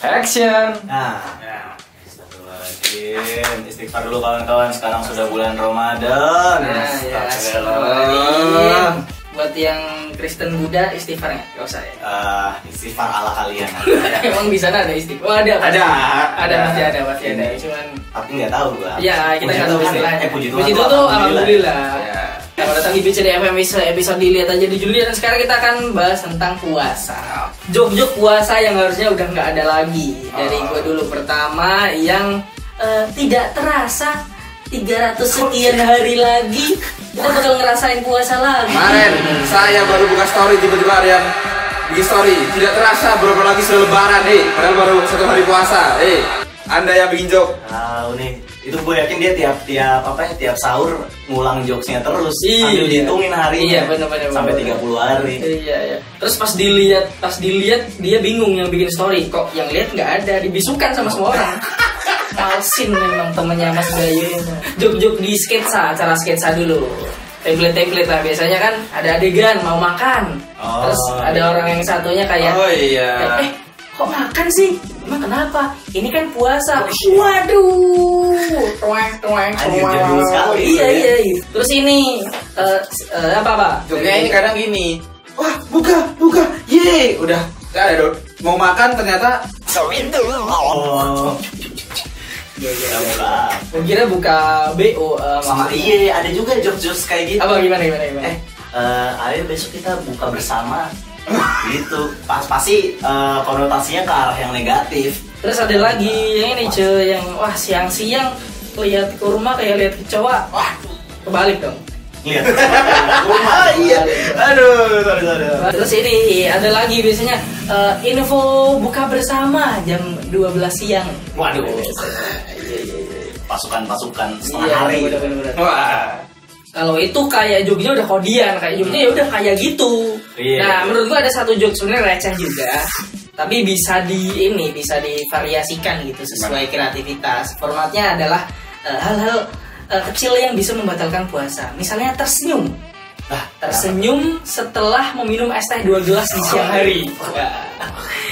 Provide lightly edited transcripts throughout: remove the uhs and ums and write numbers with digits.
Action. Nah, astagfirullahaladzim. Istighfar dulu kawan-kawan. Sekarang sudah bulan Ramadan. Ya, astagfirullahaladzim. Buat yang Kristen Buddha istighfar nggak? Gak usah ya. Istighfar ala kalian. Emang di sana ada istighfar? Oh, ada. Pasti ada. Cuman tapi nggak tahu gua. Ya, kita nggak tahu istilahnya. Puji Tuhan tuh alhamdulillah. Ya. Selamat datang di BCD FM episode dilihat aja di Juli, dan sekarang kita akan bahas tentang puasa. Jok-jok puasa yang harusnya udah nggak ada lagi. Dari gue dulu pertama yang tidak terasa 300 sekian hari lagi kita bakal ngerasain puasa lagi. Kemarin saya baru buka story, tiba-tiba ada yang bikin story. Tidak terasa berapa lagi sudah lebaran, padahal baru 1 hari puasa. Anda yang bikin jok. Tahu nih. Itu gue yakin dia tiap sahur ngulang jokesnya terus. Sambil dihitungin harinya. Iya, benar. Sampai 30 hari. Iya. Terus pas dilihat dia bingung yang bikin story. Kok yang lihat nggak ada, dibisukan sama semua orang. Palsin memang temennya Mas Bayu. Jok-jok di sketsa, acara sketsa dulu. Template lah, biasanya kan ada adegan mau makan. Terus ada orang yang satunya kayak kok makan sih? Emang kenapa? Ini kan puasa. Waduh. Tuang. Jadul sekali. Iya. Terus ini apa? Joknya ini kadang gini. Wah, buka. Ye, udah nggak ada dong. Mau makan ternyata Gue kira buka BO sama ada juga jokes kayak gitu. Apa gimana? Ayo besok kita buka bersama. Gitu. Pasti konotasinya ke arah yang negatif. Terus ada lagi yang ini cuy, yang wah siang-siang lihat kurma kayak lihat kecoa. Wah, kebalik dong. Lihat. Iya. Aduh, sorry. Terus ini ada lagi biasanya info buka bersama jam 12 siang. Waduh. Iya. Pasukan setengah hari. Bener. Wah. Kalau itu kayak jokesnya udah kodian, kayak jokesnya ya udah kayak gitu. Nah, menurut gua ada satu joke sebenarnya receh juga, tapi bisa divariasikan gitu sesuai kreativitas. Formatnya adalah hal-hal kecil yang bisa membatalkan puasa. Misalnya tersenyum. Tersenyum setelah meminum es teh 2 gelas di siang hari.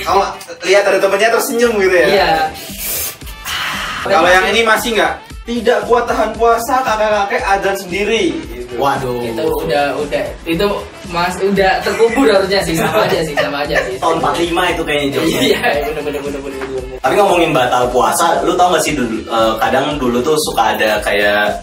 kalau lihat ada temennya tersenyum gitu ya. Iya. Kalau yang ini masih nggak? Tidak kuat tahan puasa, kakek-kakek adzan sendiri. Gitu. Waduh. Itu udah itu mas udah terkubur harusnya sih, sama aja sih. Tahun 45 itu kayaknya jokesnya. Iya, bener. Tapi ngomongin batal puasa, lu tau gak sih dulu kadang dulu tuh suka ada kayak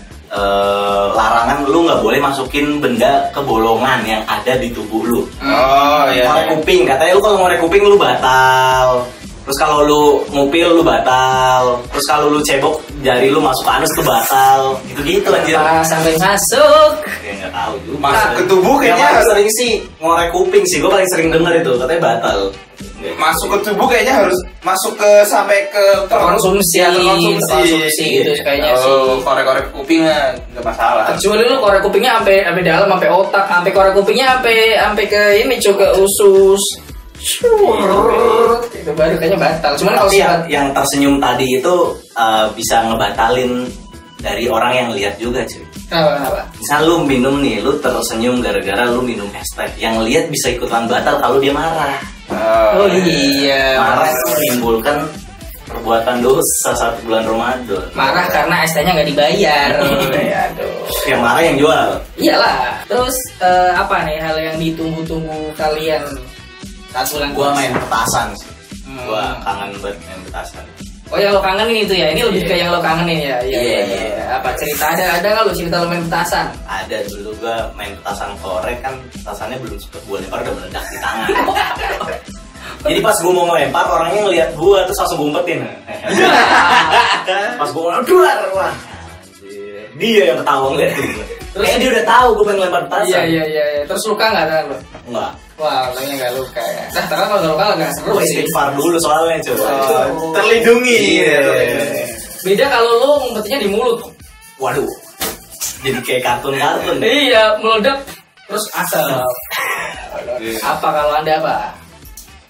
larangan lu nggak boleh masukin benda ke bolongan yang ada di tubuh lu. Oh iya. Ngorek kuping, katanya lu kalau ngorek kuping lu batal. Terus kalau lu ngupil lu batal. Terus kalau lu cebok jari lu masuk ke anus tuh batal. Gitu anjir. Sampai masuk. Ya nggak tahu juga. Masuk ke tubuh kayaknya yang paling sering sih ngorek kuping sih. Gue paling sering denger itu katanya batal. Masuk ke tubuh kayaknya harus masuk ke sampai ke konsumsi gitu kayaknya sih. Korek-korek kuping nggak masalah. Kecuali lu korek kupingnya sampai dalam, sampai otak, sampai korek kupingnya sampai ke ini juga usus. Itu baru kayaknya batal. Cuman kalau yang tersenyum tadi itu bisa ngebatalin dari orang yang lihat juga cuy. Apa? Misal lu minum nih, lu tersenyum gara-gara lu minum es teh. Yang lihat bisa ikutan batal kalau dia marah. Oh iya. Marah itu menimbulkan perbuatan dosa 1 bulan Ramadan. Marah karena es tehnya nggak dibayar. Aduh. Yang marah yang jual. Iyalah. Terus apa nih hal yang ditunggu-tunggu kalian? Gua main petasan sih. Gua kangen banget main petasan. Oh ya, lo kangenin itu ya? Ini lebih ke yang lo kangenin ya? Iya. Apa cerita ada nggak lo cerita lo main petasan? Ada, dulu gua main petasan korek kan petasannya belum sempet gua lempar udah meledak di tangan. Jadi pas gua mau ngelempar orangnya ngeliat gua terus langsung ngumpetin. Pas gua keluar, wah. Dia yang ketawa ngeliat gua. Terus dia udah tahu gua pengen lempar petasan. Iya. Terus luka nggak tangan lo? Enggak. Wah, kayaknya nggak luka ya. Nah, karena kalau nggak luka nggak seru sih. Istighfar dulu soalnya coba. Terlindungi. Beda kalau lo ngumpetinnya di mulut. Waduh. Jadi kayak kartun. Iya, meledak terus asap. Apa kalau Anda apa?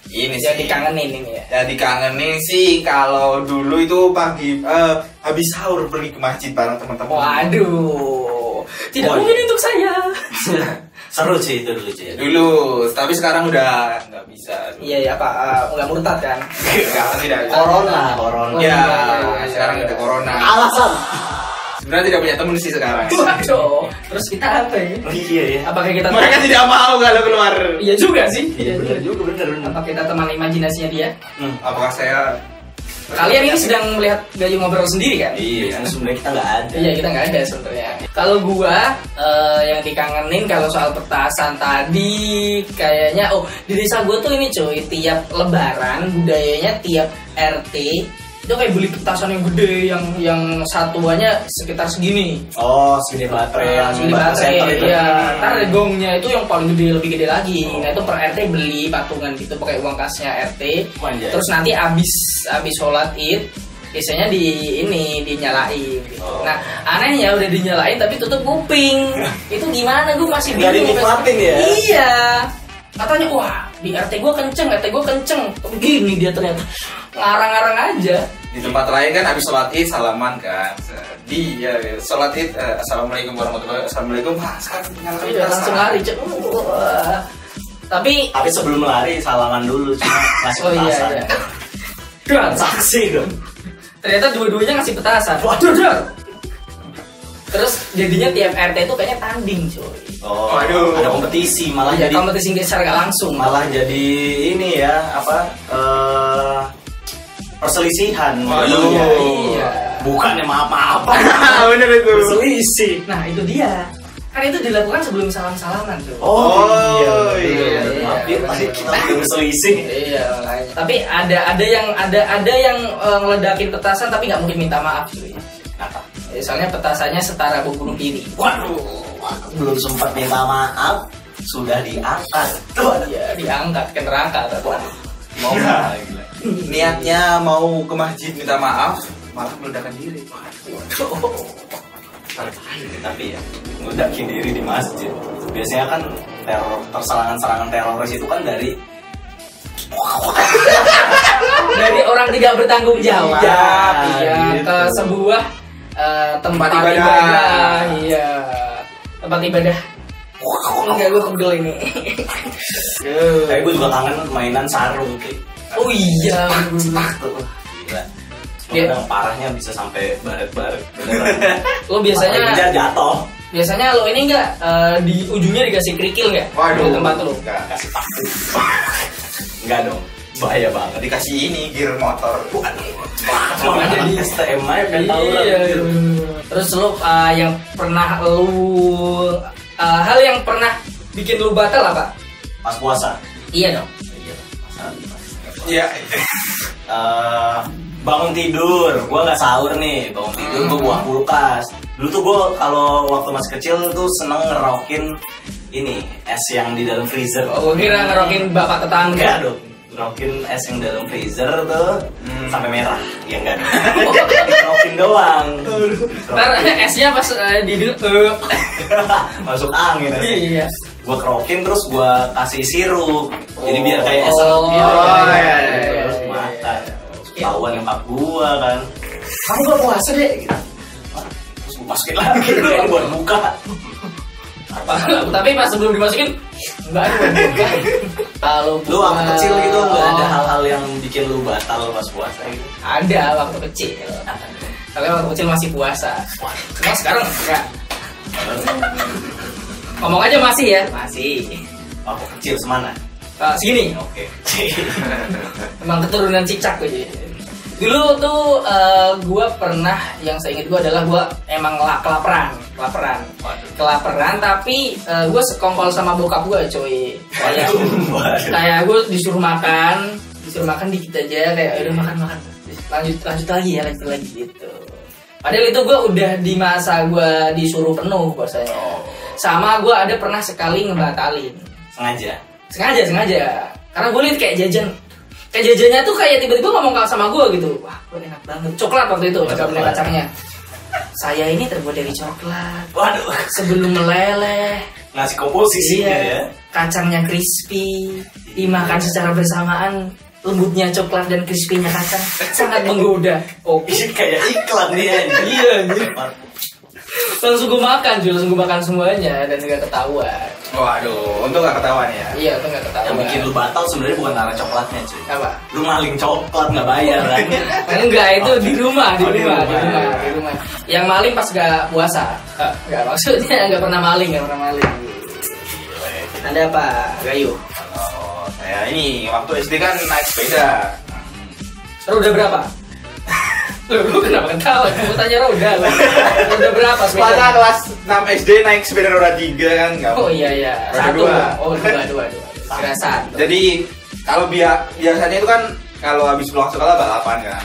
Ini yang sih dikangenin ini ya. Yang dikangenin sih kalau dulu itu pagi habis sahur pergi ke masjid bareng teman-teman. Waduh. Tidak mungkin untuk saya. Seru sih itu dulu cuy. Dulu, tapi sekarang udah nggak bisa. Iya nggak murtad kan? Sekarang tidak bisa. Corona. Ya, Iya. sekarang ada corona. Alasan. Sebenarnya tidak punya temen sih sekarang. Waduh, terus kita apa ya? Oh, iya ya. Apakah kita Mereka tidak mau kalau keluar. Iya juga sih. Iya bener juga bener. Apa kita teman imajinasinya dia? Apakah saya? Kalian ini sedang melihat Gayu ngobrol sendiri kan? Iya, kan sebenarnya kita nggak ada. Iya kita nggak ada sebenarnya. Kalau gua yang dikangenin kalau soal petasan tadi kayaknya di desa gua tuh ini cuy tiap Lebaran budayanya tiap RT itu kayak beli petasan yang gede yang satuannya sekitar segini. Oh, segini baterai yang Segini baterai ya. Ntar ada gongnya itu yang paling gede lebih gede lagi. Nah itu per RT beli patungan gitu pakai uang kasnya RT. Anjay. Terus nanti abis sholat Id biasanya dinyalain gitu. Nah anehnya udah dinyalain tapi tutup kuping. Itu gimana gue masih Nggak bingung. dinikmatin ya? Iya. Katanya wah di RT gue kenceng. Begini dia ternyata ngarang-ngarang aja. Di tempat lain kan habis sholat id salaman kan. Dia sholat id assalamualaikum warahmatullahi wabarakatuh. Assalamualaikum. Sekarang nyalakan Iya, langsung lari. Cek. Wah. Tapi sebelum lari salaman dulu cuma ngasih oh iya petasan. iya. Dan Saksi dong. ternyata dua-duanya ngasih petasan. Waduh, terus jadinya tiap RT itu kayaknya tanding cuy. Oh, Waduh. ada kompetisi malah Iya, jadi kompetisi geser gak langsung. malah jadi ini ya perselisihan. Waduh. Iya. Bukannya maaf-maafan. Bener itu. Berselisih. Nah itu dia. Kan itu dilakukan sebelum salam-salaman tuh. Oh, iya. iya. Maaf ya, tadi kita udah berselisih. Iya makanya. Tapi ada yang ngeledakin petasan tapi nggak mungkin minta maaf cuy. Kenapa? Soalnya petasannya setara bunuh diri. Waduh, belum sempat minta maaf sudah diangkat. Iya diangkat ke neraka. Mau Nah. gila. Niatnya mau ke masjid minta maaf, malah meledakan diri. Tapi ya ngudakin diri di masjid. Biasanya kan serangan teroris itu kan dari orang tidak bertanggung jawab Iya, iya, gitu. ke sebuah tempat Tempat ibadah. ibadah. Iya tempat ibadah. Enggak gue pegel ini. Kayak gue juga kangen mainan sarung kayak. Oh iya. Gila. Iya. Kadang parahnya bisa sampai baret-baret. Beneran. Lo biasanya Paling jatuh. biasanya lo ini enggak di ujungnya dikasih kerikil nggak? Waduh. Di tempat lo. Enggak. Kasih paku. Enggak dong. Bahaya banget. Dikasih ini gear motor. Cuma jadi STM aja kan tahu lah. Iya. Terus lo yang pernah lo hal yang pernah bikin lo batal apa? Pas puasa. Iya dong. Iya. Bangun tidur, gue nggak sahur nih, bangun tidur gue buah kulkas. Dulu tuh gue kalau waktu masih kecil tuh seneng ngerokin ini es yang di dalam freezer. Oh, gue kira ngerokin bapak tetangga. Enggak dong, ngerokin es yang dalam freezer tuh sampai merah. Ya enggak, ngerokin doang. Ntar esnya pas Masuk angin. Iya. Gue kerokin terus gue kasih sirup, jadi biar kayak es Oh, gitu. iya, Terus iya, makan. iya. Tahuan yang pak gua kan. Kamu gak puasa deh. Terus gue masukin lagi buat buka. Tapi pas sebelum dimasukin enggak ada buat buka. Kalau Lu waktu kecil gitu nggak ada Oh, hal-hal yang bikin lu batal pas puasa gitu? Ada waktu kecil. Kalau waktu kecil masih puasa. Cuma sekarang enggak. Ngomong aja masih ya. Masih. Waktu kecil semana? Segini. Oke. Emang keturunan cicak gue. Dulu tuh gue pernah yang saya ingat gue adalah gue emang kelaparan tapi gue sekongkol sama bokap gue coy. Kayak gue disuruh makan dikit aja kayak udah makan lanjut lagi gitu. Padahal itu gue udah di masa gue disuruh penuh puasanya. Sama gue ada pernah sekali ngebatalin. Sengaja. Karena gue liat kayak jajannya tuh kayak tiba-tiba ngomong sama gue gitu. Wah, gue enak banget. Coklat waktu itu, coklat kacangnya. Saya ini terbuat dari coklat. Waduh. Sebelum meleleh. Ngasih komposisinya ya. Kacangnya crispy. Dimakan secara bersamaan. Lembutnya coklat dan crispy-nya kacang sangat menggoda. Kayak iklan dia. Iya. Langsung gue makan, langsung gue makan semuanya dan nggak ketahuan. Waduh, untung gak ketahuan ya. Iya, itu nggak ketahuan. Yang bikin lu batal sebenarnya bukan arah coklatnya cuy. Apa? Lu maling coklat nggak bayar kan? Enggak, itu di rumah, di Oh, di rumah, rumah. di rumah. Yang maling pas gak puasa. Enggak, maksudnya nggak pernah maling. Anda apa, Gayu? Kalau saya ini waktu SD kan naik sepeda. Roda berapa? Lu kenapa ketawa? Mau tanya roda. Roda berapa Pada sepeda? kelas 6 SD naik sepeda roda 3 kan nggak? Oh iya. Roda Satu. 2. Oh, dua. Kira satu. Jadi kalau biasanya itu kan kalau habis pulang sekolah balapan kan,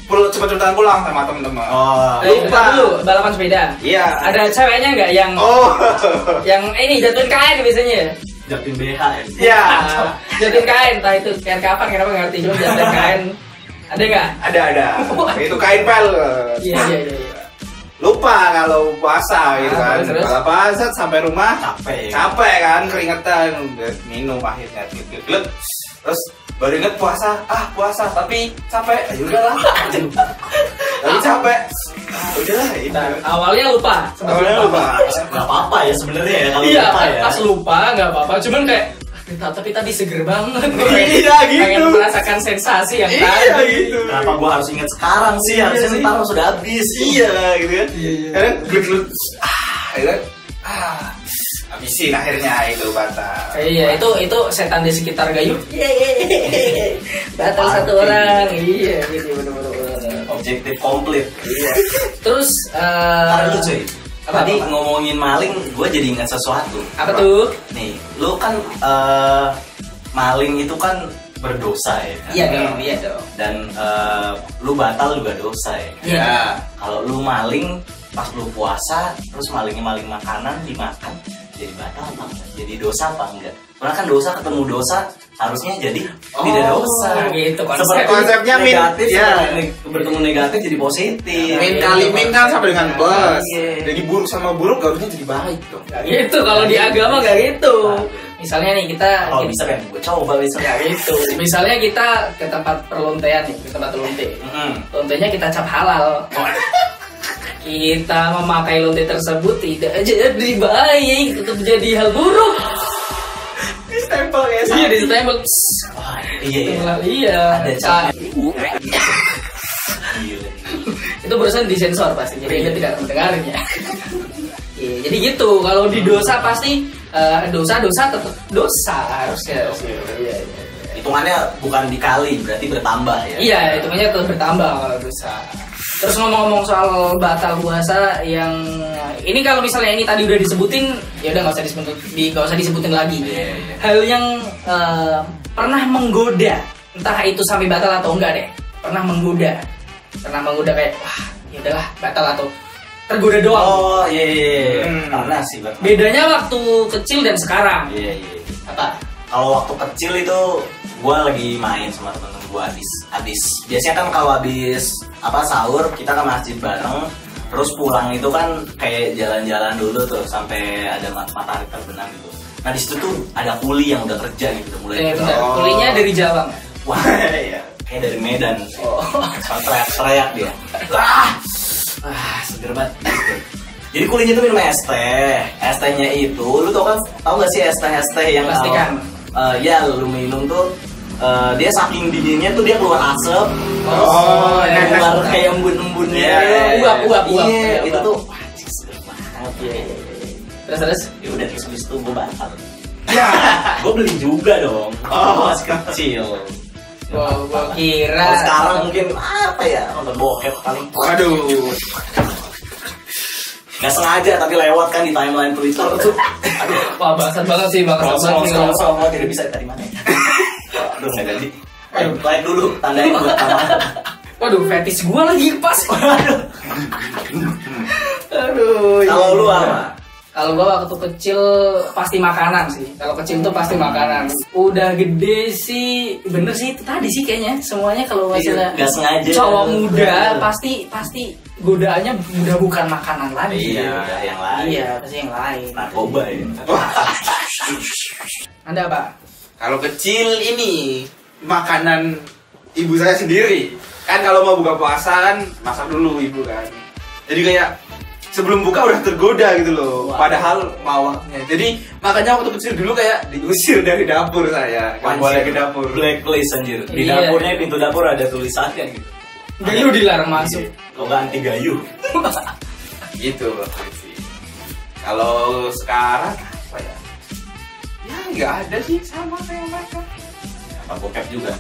cepet-cepetan pulang sama temen-temen. Oh. Lupa dulu, balapan sepeda. Iya. Ada ceweknya nggak yang Oh. yang ini jatuhin kain biasanya? Jatin BH ya. Iya. Jatuhin kain, entah itu kain kapan, kenapa nggak ngerti. Cuma jatuhin kain. Ada nggak? Ada. Itu kain pel. Iya. Lupa kalau puasa gitu kan. Terus? Balapan set sampai rumah Capek. capek kan, keringetan, udah minum akhirnya glek. Terus baru inget puasa tapi capek. Ya udahlah. Tapi capek. Udahlah itu. Nah, awalnya lupa. Awalnya lupa. Gak apa-apa ya sebenarnya ya kalau Iya, lupa ya. pas lupa nggak apa-apa. Cuman kayak tapi tadi seger banget. Iya, gitu. Pengen merasakan sensasi yang Iya tadi. gitu. Kenapa gua harus ingat sekarang sih? Iya Harusnya sih. ntar sudah habis. Iya gitu kan. Iya. Kadang glek. Akhirnya habisin akhirnya itu batal. Iya, itu setan di sekitar Gayu. Batal satu Pasti. orang. Iya, gitu bener-bener. Objektif komplit. Iya. Terus Ntar lu cuy. apa, Tadi apa? ngomongin maling, gue jadi ingat sesuatu. Apa tuh? Nih, lu kan maling itu kan berdosa ya kan? Iya dong. Dan lu batal juga dosa ya kan? Iya. Kalau lu maling pas lu puasa, terus malingnya maling makanan dimakan, jadi batal apa enggak? Jadi dosa apa enggak? Karena kan dosa ketemu dosa harusnya jadi tidak dosa. Gitu Seperti konsepnya min. negatif Iya. bertemu negatif jadi positif. Min kali min kan sama dengan plus. Iya. Jadi buruk sama buruk harusnya jadi baik dong. Gak gitu, kalau di agama gak gitu. Misalnya nih kita Kalau bisa kan gue coba besok. Gak gitu. Misalnya kita ke tempat perlontean nih, ke tempat lonte. Lontenya kita cap halal. Kita memakai lonte tersebut tidak jadi baik, tetap jadi hal buruk. Stempel ya. Iya, di stempel. Wah, iya. Iya. Ada Ca- capnya. Gila. Itu barusan disensor pasti, jadi Anda tidak mendengarnya. Iya, jadi gitu. Kalau di dosa pasti dosa tetap dosa harusnya. Iya. Hitungannya bukan dikali, berarti bertambah ya. Iya, hitungannya tetap bertambah kalau dosa. Terus ngomong-ngomong soal batal puasa yang ini kalau misalnya ini tadi udah disebutin, ya udah nggak usah disebutin lagi. Iya. Hal yang pernah menggoda, entah itu sampai batal atau enggak deh. Pernah menggoda kayak wah, ya udahlah batal atau tergoda doang. Oh iya. Pernah sih Bang. Bedanya waktu kecil dan sekarang. Iya. Apa? Kalau waktu kecil itu gua lagi main sama temen-temen gua habis. Biasanya kan kalau habis sahur kita ke masjid bareng. Terus pulang itu kan kayak jalan-jalan dulu tuh sampai ada matahari terbenam gitu. Nah di situ tuh ada kuli yang udah kerja gitu, udah mulai. Bentar, kulinya dari Jawa nggak? Wah, kayak dari Medan. Oh. Soal teriak-teriak dia. Seger banget. Gitu. Jadi kulinya tuh minum es teh. Es tehnya itu, lu tau gak sih es teh yang Plastikan. Ya lu minum tuh dia saking dinginnya tuh dia keluar asap. Oh, Terus ya, keluar ya. kayak embun-embunnya. Iya, uap. Iya, itu Uap. tuh wah, seger banget. Terus. Ya udah terus habis itu gue batal. Ya. Gue beli juga dong. Oh. Masih kecil. Gua kira. Kalau sekarang mungkin apa ya, nonton bokep paling. Waduh. Gak sengaja tapi lewat kan di timeline Twitter. Aduh, Wah, bangsat banget sih, bangsat banget. scroll tidak bisa tadi mana ya? Aduh, nggak jadi. Ayo, like dulu, tandain buat tambahan. Waduh, fetish gua lagi pas. Aduh. Kalau lu apa? Kalau gua waktu kecil pasti makanan sih. Kalau kecil tuh pasti makanan. Udah gede sih, bener sih itu tadi sih kayaknya. Semuanya kalau masalah Nggak sengaja. cowok muda pasti godaannya udah bukan makanan lagi. Iya, udah yang lain. Iya, pasti yang lain. Narkoba ya. Anda apa? Kalau kecil ini makanan ibu saya sendiri. Kan kalau mau buka puasa kan masak dulu ibu kan. Jadi kayak sebelum buka udah tergoda gitu loh. Wah. Padahal mawaknya. Jadi makanya waktu kecil dulu kayak diusir dari dapur saya. Gak boleh ke dapur. Blacklist anjir. Di Iya. dapurnya, pintu dapur ada tulisannya gitu. Gayu dilarang masuk. Kalau nggak anti gayu. Gitu waktu itu sih. Kalau sekarang apa ya? Ya nggak ada sih, sama kayak mereka. Apa bokep juga.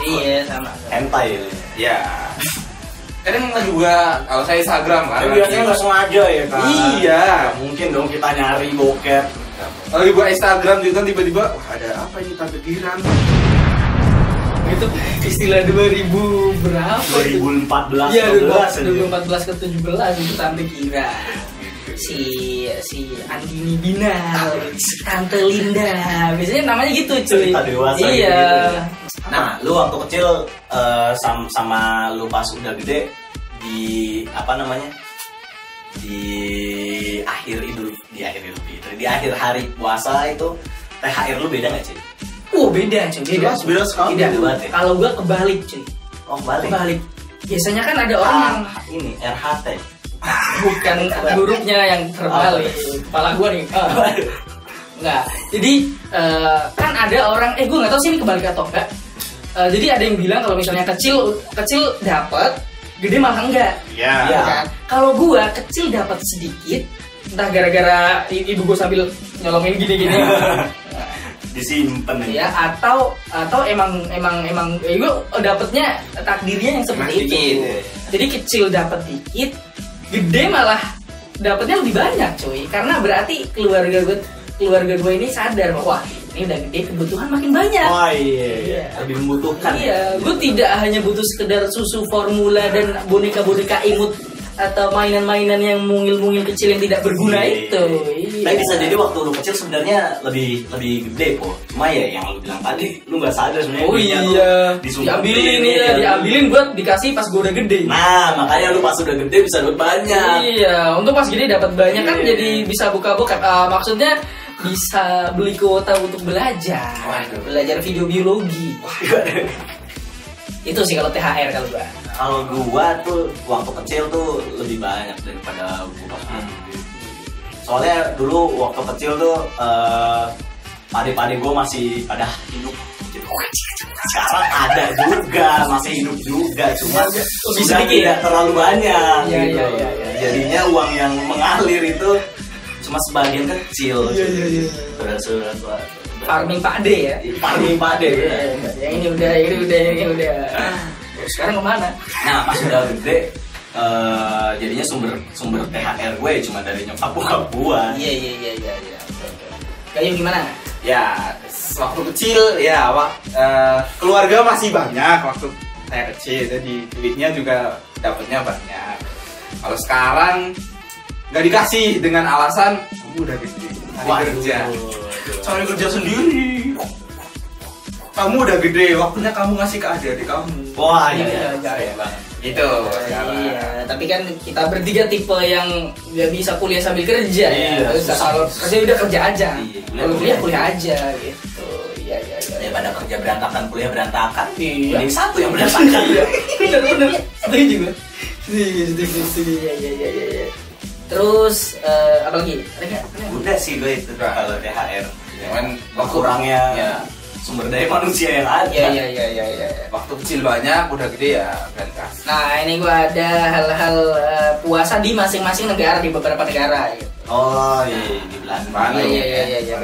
Iya sama. Hentai itu. Ya. Kadang juga kalau saya Instagram kan. Tapi biasanya nggak sengaja ya kan. Iya. Nggak mungkin dong kita nyari bokep. Kalau dibuat Instagram gitu kan tiba-tiba, wah ada apa ini tante Giran? Itu istilah 2000 berapa? 2014 Iya, 2014 2014 ke 17 itu Tante Kira. Si Andini Binar, Tante Linda. Biasanya namanya gitu, cuy. Cerita dewasa iya. gitu. Nah, lu waktu kecil sama lu pas udah gede di apa namanya? Di akhir Idul Fitri, di akhir hari puasa itu THR lu beda nggak, cuy? Beda, cuy. Beda sekali. Tidak. Beda banget ya? Kalau gua kebalik, cuy. Oh, balik. Kebalik. Biasanya kan ada orang yang Ini RHT. bukan hurufnya yang terbalik. Kepala gua nih. Enggak. Jadi kan ada orang, gue nggak tahu sih ini kebalik atau enggak. Jadi ada yang bilang kalau misalnya kecil dapat, gede malah enggak. Iya. Iya. Kan? Kalau gua kecil dapat sedikit, entah gara-gara ibu gua sambil nyolongin gini-gini. Disimpan Ya, atau emang gue dapetnya takdirnya yang seperti Sedikit, itu. ya. Jadi kecil dapat dikit, gede malah dapetnya lebih banyak, cuy. Karena berarti keluarga gue ini sadar bahwa ini udah gede, kebutuhan makin banyak. Oh iya. Lebih membutuhkan. Iya, gue tidak hanya butuh sekedar susu formula dan boneka-boneka imut atau mainan-mainan yang mungil-mungil kecil yang tidak berguna Iya. itu. Tapi bisa jadi waktu lu kecil sebenarnya lebih gede, po. Cuma ya yang lu bilang tadi, lu nggak sadar sebenarnya. Oh duitnya iya, tuh disumpetin, diambilin ya. diambilin buat dikasih pas gue udah gede. Nah, makanya lu pas udah gede bisa dapat banyak. Iya, untuk pas gede dapat banyak kan Iya. jadi bisa buka-buka. Maksudnya bisa beli kuota untuk belajar. Waduh. Belajar video biologi. Itu sih kalau THR kalau gua. Kalau gua tuh waktu kecil tuh lebih banyak daripada gua pas gede. Soalnya dulu waktu kecil tuh pade-pade gua masih pada hidup. Sekarang ada juga, masih hidup juga, cuma Lebih sudah sedikit. tidak terlalu banyak. Iya, gitu. iya. Jadinya uang yang mengalir itu cuma sebagian kecil. Iya. Sudah. Farming pade ya. Farming pade. Ya. Yang ini udah. Sekarang kemana? Nah pas udah gede, jadinya sumber THR gue cuma dari nyokap bokap gue. Iya. Kayu gimana? Ya, waktu kecil ya keluarga masih banyak waktu saya kecil, jadi duitnya juga dapatnya banyak. Kalau sekarang nggak dikasih dengan alasan kamu udah gede, cari kerja sendiri. Kamu udah gede, waktunya kamu ngasih ke adik-adik kamu. Wah Iya. banget. Itu. Iya, tapi kan kita bertiga tipe yang nggak bisa kuliah sambil kerja ya. Iya, Terus kalau kerja udah kerja aja. Iya, Kalau kuliah aja gitu. Iya. Daripada kerja berantakan, kuliah berantakan. Iya. Mending satu yang berantakan. Bener. Setuju gue. Setuju. Iya. Terus apa lagi? Ada nggak? Udah sih gue itu kalau THR. Cuman kurangnya ya. sumber daya manusia yang ada. Iya. Waktu kecil banyak, udah gede ya nggak dikasih. Nah, ini gue ada hal-hal puasa di masing-masing negara, di beberapa negara gitu. Oh iya di Belanda. Iya.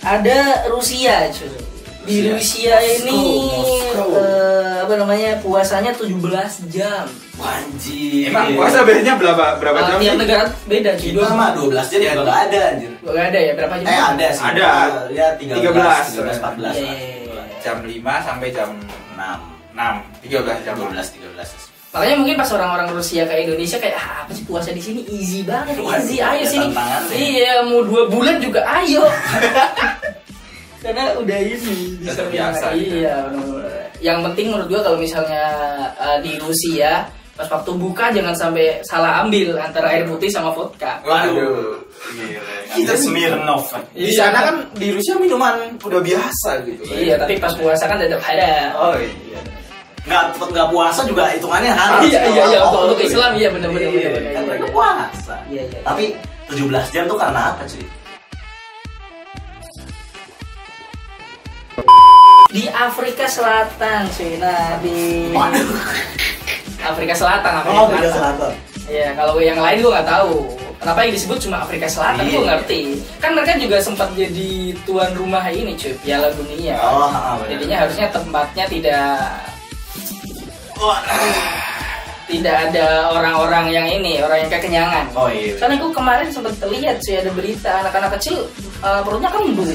Ada Rusia, cuy. Di Rusia ini puasanya 17 jam. Anjir. Emang puasa bedanya berapa jam? Tiap sih? negara beda sih. Kita mah 12 jam juga nggak ada anjir. Gak ada ya, berapa jam? Ada sih. Ada. Ya 13, 14. Iya. Jam 5 sampai jam 6. 13 jam. 13. Makanya mungkin pas orang-orang Rusia ke Indonesia kayak apa sih puasa di sini easy banget, easy, ayo sini. Iya, mau 2 bulan juga ayo. Karena udah ini Udah terbiasa. Iya, benar-benar. Yang penting menurut gua kalau misalnya di Rusia pas waktu buka jangan sampai salah ambil antara air putih sama vodka. Waduh. Kita Smirnov. Di sana kan di Rusia minuman udah biasa gitu. Iya, tapi pas puasa kan tetap ada. Oh iya. Nggak puasa juga hitungannya harus. Iya, untuk Islam iya benar. Kan mereka puasa. Iya. Tapi 17 jam tuh karena apa cuy? Di Afrika Selatan cuy. Nah di Afrika Selatan. Afrika Selatan. Iya, kalau yang lain gue nggak tahu. Kenapa yang disebut cuma Afrika Selatan? Gue ngerti. Kan mereka juga sempat jadi tuan rumah ini cuy, Piala Dunia. Jadinya harusnya tempatnya tidak ada orang-orang yang orang yang kekenyangan. Oh iya. Soalnya gue kemarin sempat lihat sih ada berita anak-anak kecil perutnya kembung.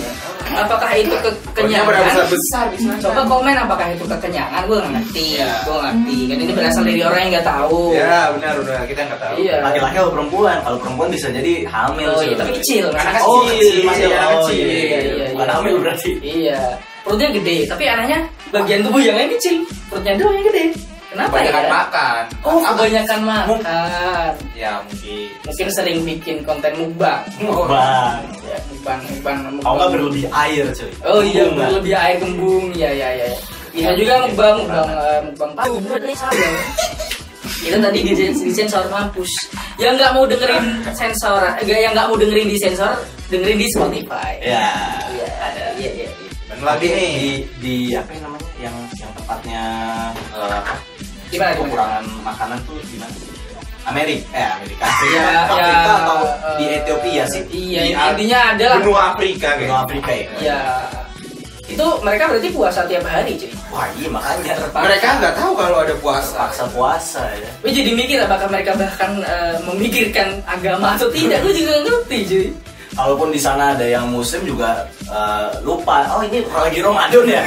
Apakah itu kekenyangan? Besar di sana. Coba komen apakah itu kekenyangan? Gue nggak ngerti. Gue ngerti. Kan ini berasal dari orang yang nggak tahu. Ya benar kita nggak tahu. Iya. Laki-laki atau perempuan? Kalau perempuan bisa jadi hamil. Oh iya, tapi kecil, anak kecil. Oh kecil, masih Iya, anak kecil. Iya. Bukan hamil berarti. Iya. Perutnya gede, tapi anehnya bagian tubuh yang lain kecil. Perutnya doang yang gede. Kenapa Kebanyakan ya? makan. Oh, kebanyakan makan. Ya mungkin. Mungkin sering bikin konten mukbang. Mukbang. Ya, mukbang. Kalau nggak berlebih air cuy. Oh iya, Kembung, berlebih air kembung. Iya. Bisa juga mukbang tahu. Itu tadi di sensor mampus. Yang nggak mau dengerin sensor, yang nggak mau dengerin di sensor, dengerin di Spotify. Ya. Iya. Dan lagi nih di apa yang namanya? Yang tempatnya Gimana? kekurangan makanan tuh di mana? Amerika. Iya, Afrika atau di Ethiopia sih? Iya, intinya adalah benua Afrika kayak. Benua Afrika ya. Iya. Itu mereka berarti puasa tiap hari, cuy. Wah iya makanya Mereka nggak tahu kalau ada puasa. paksa puasa ya. Gue jadi mikir apakah mereka bahkan memikirkan agama atau tidak. Gue juga nggak ngerti, cuy. Kalaupun di sana ada yang muslim juga lupa. Oh ini lagi Ramadan ya.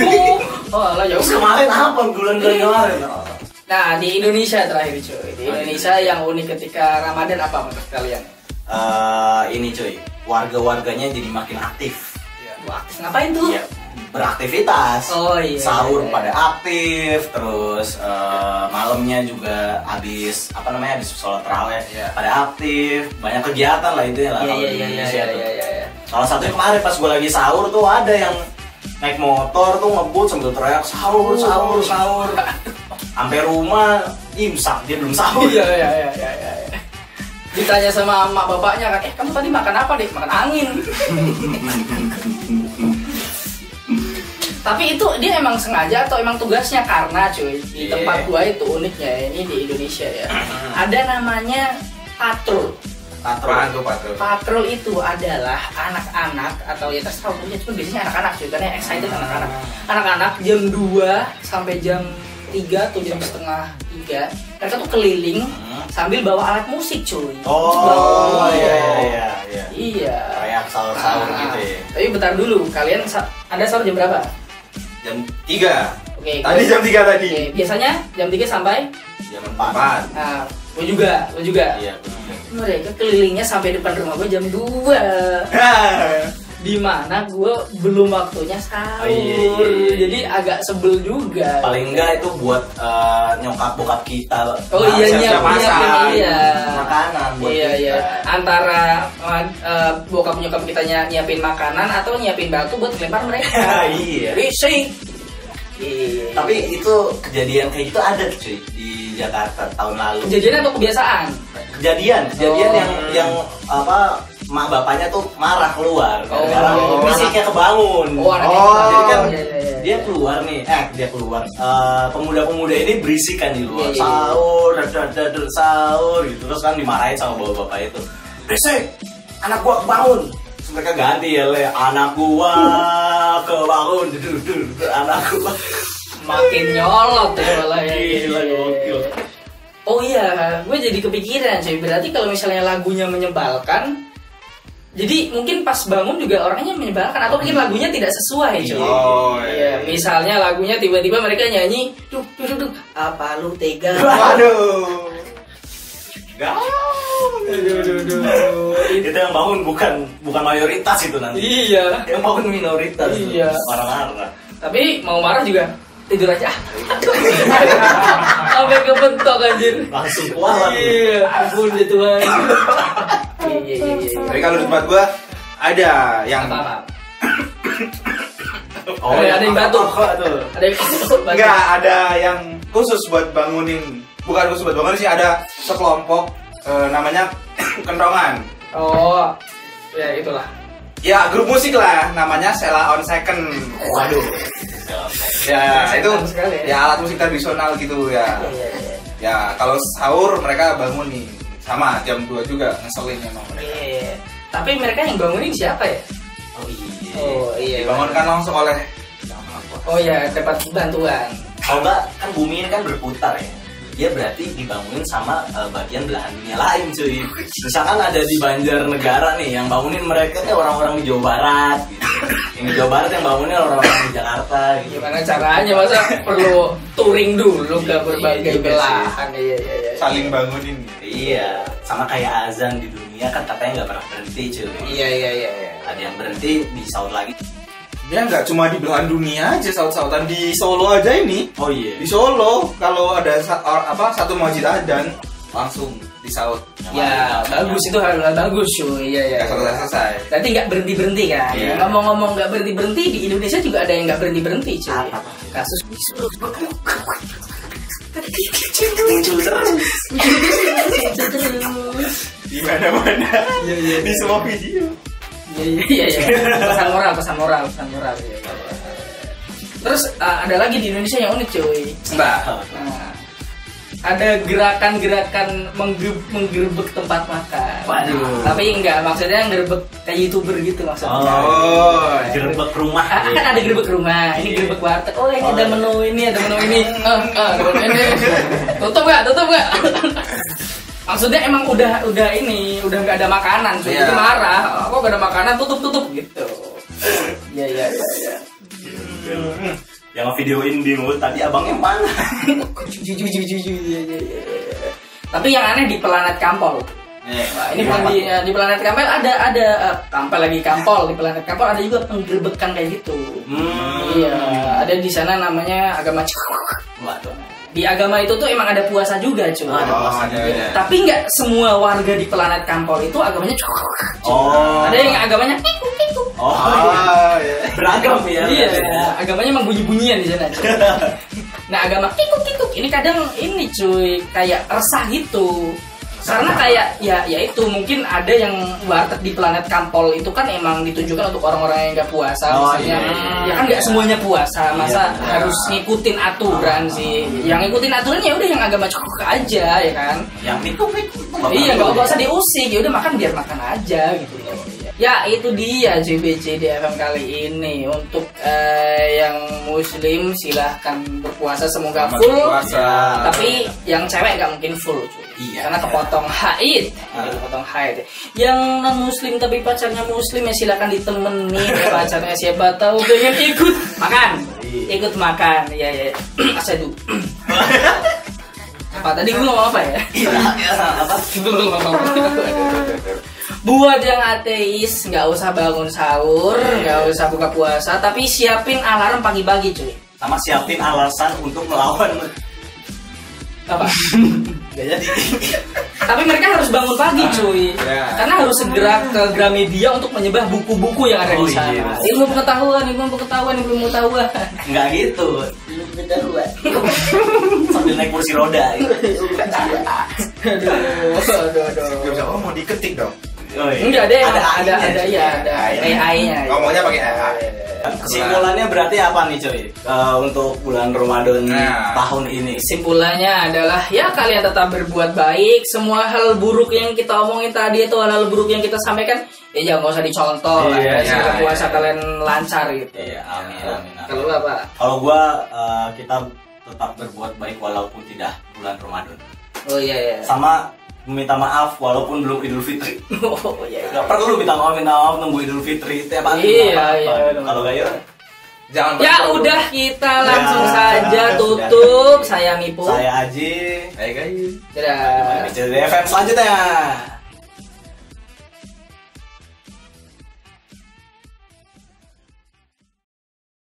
Oh lah jauh. Terus kemarin apa bulan kemarin? Nah di Indonesia terakhir, cuy. Di Indonesia yang unik ketika Ramadan apa menurut kalian? Ini cuy, warga-warganya jadi makin aktif. Wah, ngapain tuh? Iya, beraktivitas. Oh iya. Sahur pada aktif, terus malamnya juga habis sholat tarawih pada aktif, banyak kegiatan lah itu ya lah kalau di Indonesia tuh. Iya. Salah satunya kemarin pas gue lagi sahur tuh ada yang naik motor tuh ngebut sambil teriak sahur. Sampai rumah imsak dia belum sahur. Iya. Ditanya sama emak bapaknya kan, kamu tadi makan apa deh? Makan angin. Tapi itu dia emang sengaja atau emang tugasnya? Karena cuy di tempat gua itu uniknya ini di Indonesia ya, ada namanya patrol. Patrol itu adalah anak-anak atau ya terserah umumnya, cuma biasanya anak-anak cuy, karena yang excited anak-anak jam 2 sampai jam 3 atau jam setengah 3 mereka tuh keliling sambil bawa alat musik cuy. Iya. Kayak sahur gitu ya. Tapi bentar dulu, kalian ada sahur jam berapa? Jam 3. Oke. Tadi jam 3 tadi. Oke, biasanya jam 3 sampai Jam 4. nah, lo juga. Iya. Mereka kelilingnya sampai depan rumah gue jam 2. Di mana gue belum waktunya sahur. Iya. Jadi agak sebel juga. Paling enggak itu buat nyokap bokap kita. Oh iya, nyiapin makanan buat iya. kita. Antara bokap nyokap kita nyiapin makanan atau nyiapin batu buat lempar mereka. Iya. Risik. Tapi itu kejadian kayak gitu ada cuy di Jakarta tahun lalu. Kejadian atau kebiasaan? Kejadian yang apa mak bapaknya tuh marah keluar karena fisiknya kebangun. Jadi kan dia keluar nih, pemuda-pemuda ini berisikan di luar, sahur gitu, terus kan dimarahin sama bapak itu, berisik, anak gua kebangun. Terus mereka ganti ya, anak gua kebangun, anak gua makin nyolot ya malah ya. Gila, gokil. Oh iya, gue jadi kepikiran cuy. Berarti kalau misalnya lagunya menyebalkan, jadi mungkin pas bangun juga orangnya menyebalkan atau mungkin lagunya tidak sesuai cuy. Iya, misalnya lagunya tiba-tiba mereka nyanyi, duk, apa lu tega? Waduh. Itu yang bangun bukan mayoritas itu nanti. Iya. Yang bangun minoritas. Iya. Marah-marah. Tapi mau marah juga tidur aja. Sampai kebentok anjir. Langsung kualat. Iya, ampun dia Tuhan. Iya. Tapi kalau di tempat gua ada yang Apa? Ada yang batuk. Ada yang batuk. enggak ada yang khusus buat bangunin. Bukan khusus buat bangunin sih, ada sekelompok namanya kentongan. Oh, ya itulah. Ya grup musik lah, namanya Sheila on Second. Waduh. Ya itu Sekali, ya alat musik tradisional gitu ya. Iya. Ya kalau sahur mereka bangun nih sama jam 2 juga ngeselin emang mereka. Iya. Tapi mereka yang bangunin siapa ya? Oh iya. Oh iya. Dibangunkan langsung oleh Oh ya, dapat bantuan. Kalau enggak kan bumi ini kan berputar ya. Dia berarti dibangunin sama bagian belahan dunia lain cuy. Misalkan ada di Banjarnegara nih yang bangunin mereka nih orang-orang di Jawa Barat gitu. Yang di Jawa Barat yang bangunin orang-orang di Jakarta gitu. Gimana caranya? Masa perlu touring dulu ke berbagai Iya, belahan? Iya. saling bangunin. Iya, sama kayak azan di dunia kan katanya nggak pernah berhenti cuy. Iya. Ada yang berhenti disaut lagi. Dia nggak cuma di belahan dunia aja saut-sautan, di Solo aja ini. Oh iya. Di Solo kalau ada satu masjid adzan langsung disaut. Ya, bagus itu hal bagus cuy. Iya. Nggak selesai. Berarti nggak berhenti kan? Iya. Ngomong-ngomong nggak berhenti di Indonesia juga ada yang nggak berhenti cuy. Apa? Kasus Muncul terus. Di mana-mana. Iya. Di semua video. Iya. Pesan moral. Iya. Terus ada lagi di Indonesia yang unik cuy. Mbak. Nah, ada gerakan-gerakan menggerebek tempat makan. Waduh. Tapi enggak, maksudnya ngerebek kayak YouTuber gitu maksudnya. Oh, Gerbek rumah. Kan ada gerebek rumah, ini gerebek warteg. Oh, ini ada menu ini. Ada menu ini. Ini. Tutup nggak? Maksudnya emang udah nggak ada makanan, cuy. Iya. Itu marah. Kok nggak ada makanan? Tutup gitu. Iya. Yang videoin bingung tadi abangnya mana? Iya. Tapi yang aneh di Planet Kampol. Nah, ini bukan di Planet Kampol ada Kampol lagi Kampol. Di Planet Kampol ada juga penggerbekan kayak gitu. Iya, ada di sana namanya agama Waduh. Di agama itu tuh emang ada puasa juga cuy. ada. Tapi nggak semua warga di Planet Kampol itu agamanya Oh. Ada yang agamanya kiku. Oh. Iya. Beragam ya. Iya, agamanya emang bunyi-bunyian di sana. Cuy. Nah, agama kikuk ini kadang ini cuy kayak resah gitu. Karena kayak ya itu mungkin ada yang warteg di Planet Kampol itu kan emang ditunjukkan untuk orang-orang yang nggak puasa. Maksudnya ya kan nggak semuanya puasa, masa harus ngikutin aturan sih. Yang ngikutin aturan ya udah yang agama cokok aja ya kan. Yang pikuk. Iya, nggak usah diusik, ya udah makan biar makan aja gitu. Ya itu dia JBC DFM kali ini. Untuk yang muslim silahkan berpuasa semoga full. Tapi yang cewek nggak mungkin full cuy. Iya. Karena kepotong haid. Kepotong haid. Yang non muslim tapi pacarnya muslim ya silahkan ditemenin ya pacarnya, siapa tahu pengen ikut makan. Ikut makan. Ya. Asyadu. Apa tadi gue ngomong apa ya? Apa? Buat yang ateis nggak usah bangun sahur, nggak usah buka puasa, tapi siapin alarm pagi-pagi cuy. Sama siapin alasan untuk melawan. Apa? Gak jadi. Tapi mereka harus bangun pagi cuy, Ya. karena harus segera ke Gramedia untuk menyembah buku-buku yang ada di sana. Iya. Ilmu pengetahuan. Nggak gitu. Sambil naik kursi roda. Gitu. Aduh. Mau diketik dong. Oh, iya. Enggak ada AI-nya. AI-nya. Ngomongnya pakai AI. Kesimpulannya berarti apa nih coy? Untuk bulan Ramadan tahun ini. Kesimpulannya adalah ya kalian tetap berbuat baik. Semua hal buruk yang kita omongin tadi itu hal buruk yang kita sampaikan ya jangan nggak usah dicontoh lah. Semoga puasa kalian lancar gitu. Iya, amin. Kalau lu apa? Kalau gua kita tetap berbuat baik walaupun tidak bulan Ramadan. Oh iya. Sama meminta maaf walaupun belum Idul Fitri. Oh iya. Gak perlu minta maaf nunggu Idul Fitri tiap hari. Iya. Kalau gak ya Jangan ya bertemu. udah kita langsung Ya, saja sudah. tutup. Saya Mipu. saya Aji. Hai guys. Dadah. Di FM selanjutnya.